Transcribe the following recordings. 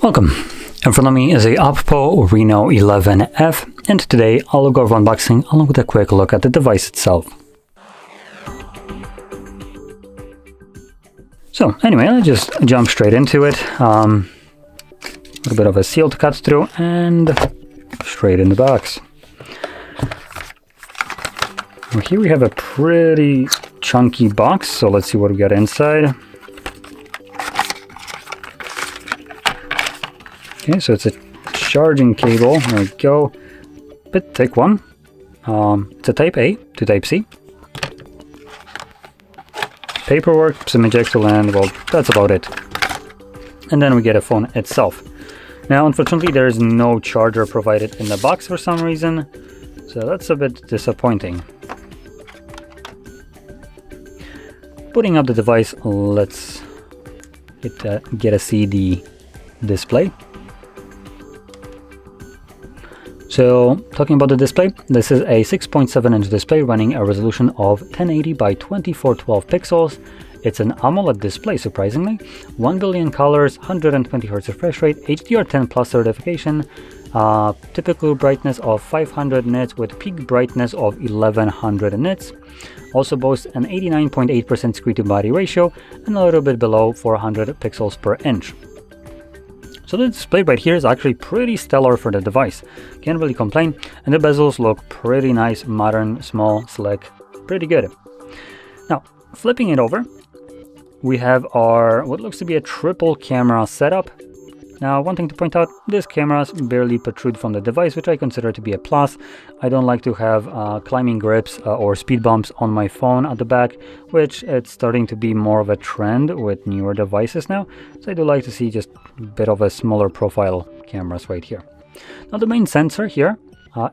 Welcome. In front of me is a Oppo Reno 11F, and today I'll go over unboxing along with a quick look at the device itself. So anyway, I'll just jump straight into it. A little bit of a seal to cut through and straight in the box. Well, here we have a pretty chunky box, so let's see what we got inside. Okay, so it's a charging cable. There we go. Bit thick one. It's a Type A to Type C. Paperwork, some ejector and well, that's about it. And then we get a phone itself. Now, unfortunately, there is no charger provided in the box for some reason, so that's a bit disappointing. Putting up the device, let's get a CD display. So, talking about the display, this is a 6.7-inch display running a resolution of 1080 by 2412 pixels. It's an AMOLED display, surprisingly. 1 billion colors, 120 Hz refresh rate, HDR10 Plus certification, typical brightness of 500 nits with peak brightness of 1100 nits. Also boasts an 89.8% screen-to-body ratio and a little bit below 400 pixels per inch. So the display right here is actually pretty stellar for the device. Can't really complain, and the bezels look pretty nice, modern, small, slick, pretty good. Now, flipping it over, we have our what looks to be a triple camera setup. Now, one thing to point out, these cameras barely protrude from the device, which I consider to be a plus. I don't like to have climbing grips or speed bumps on my phone at the back, which it's starting to be more of a trend with newer devices now. So I do like to see just a bit of a smaller profile cameras right here. Now, the main sensor here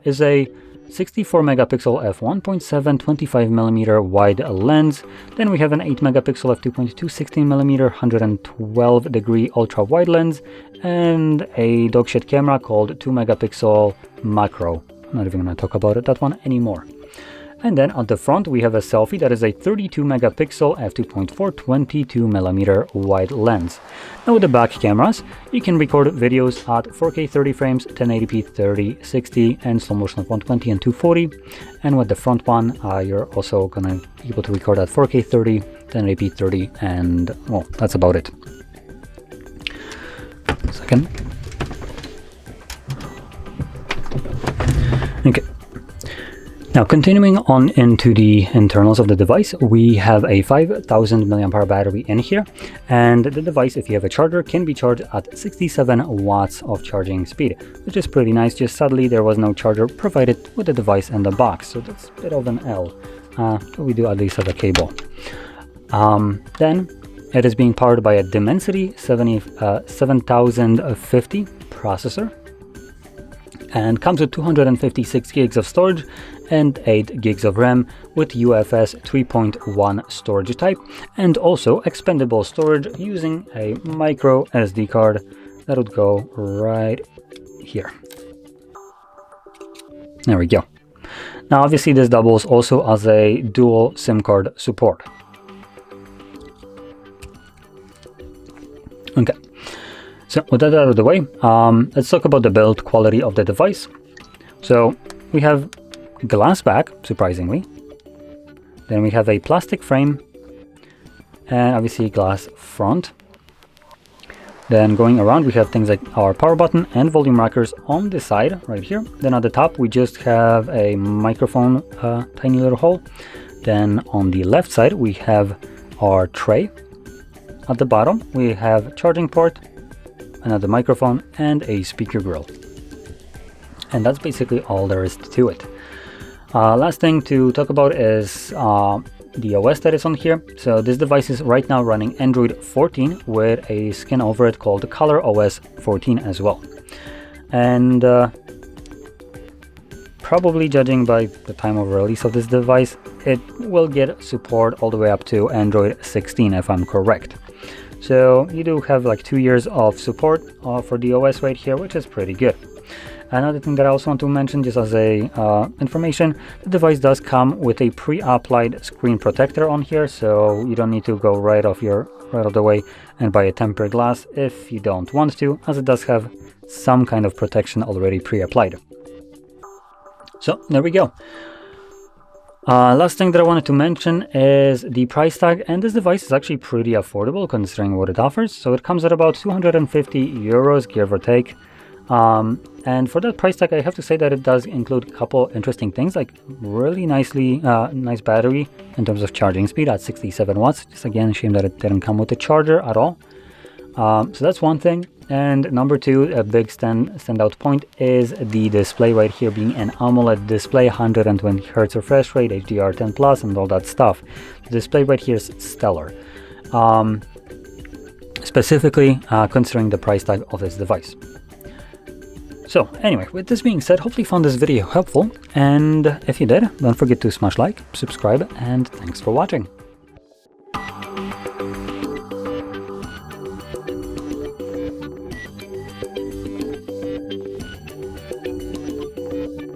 is a 64 megapixel f1.7 25mm wide lens. Then we have an 8 megapixel f2.2 16mm 112 degree ultra wide lens and a dogshit camera called 2 megapixel macro. I'm not even going to talk about that one anymore. And then at the front we have a selfie that is a 32 megapixel f2.4 22mm wide lens. Now with the back cameras, you can record videos at 4K 30 frames, 1080p 30, 60 and slow motion of 120 and 240. And with the front one, you're also gonna be able to record at 4K 30, 1080p 30 and well, that's about it. Second. Okay. Now, continuing on into the internals of the device, we have a 5000 mAh battery in here, and the device, if you have a charger, can be charged at 67 watts of charging speed, which is pretty nice. Just sadly, there was no charger provided with the device in the box, so that's a bit of an L. But we do at least have a cable. Then, it is being powered by a Dimensity 7050 processor, and comes with 256 gigs of storage and 8 gigs of RAM with UFS 3.1 storage type, and also expandable storage using a micro SD card that would go right here. There we go. Now obviously this doubles also as a dual SIM card support. Okay. So with that out of the way, let's talk about the build quality of the device. So we have glass back, surprisingly. Then we have a plastic frame and obviously glass front. Then going around we have things like our power button and volume rockers on the side right here. Then at the top we just have a microphone, tiny little hole. Then on the left side we have our tray. At the bottom we have charging port, another microphone and a speaker grill. And that's basically all there is to it. Last thing to talk about is the OS that is on here. So this device is right now running Android 14 with a skin over it called ColorOS 14 as well. And probably judging by the time of release of this device, it will get support all the way up to Android 16 if I'm correct. So you do have like 2 years of support for the OS right here, which is pretty good. Another thing that I also want to mention, just as a information, the device does come with a pre-applied screen protector on here, so you don't need to go right right out of the way and buy a tempered glass if you don't want to, as it does have some kind of protection already pre-applied. So there we go. Last thing that I wanted to mention is the price tag, and this device is actually pretty affordable considering what it offers. So it comes at about 250 euros, give or take. And for that price tag, I have to say that it does include a couple interesting things, like really nice battery in terms of charging speed at 67 watts. Just again, a shame that it didn't come with a charger at all. So that's one thing. And number two, a big standout point is the display right here being an AMOLED display, 120 Hz refresh rate, HDR10 plus, and all that stuff. The display right here is stellar, specifically considering the price tag of this device. So anyway, with this being said, hopefully you found this video helpful, and if you did, don't forget to smash like, subscribe, and thanks for watching.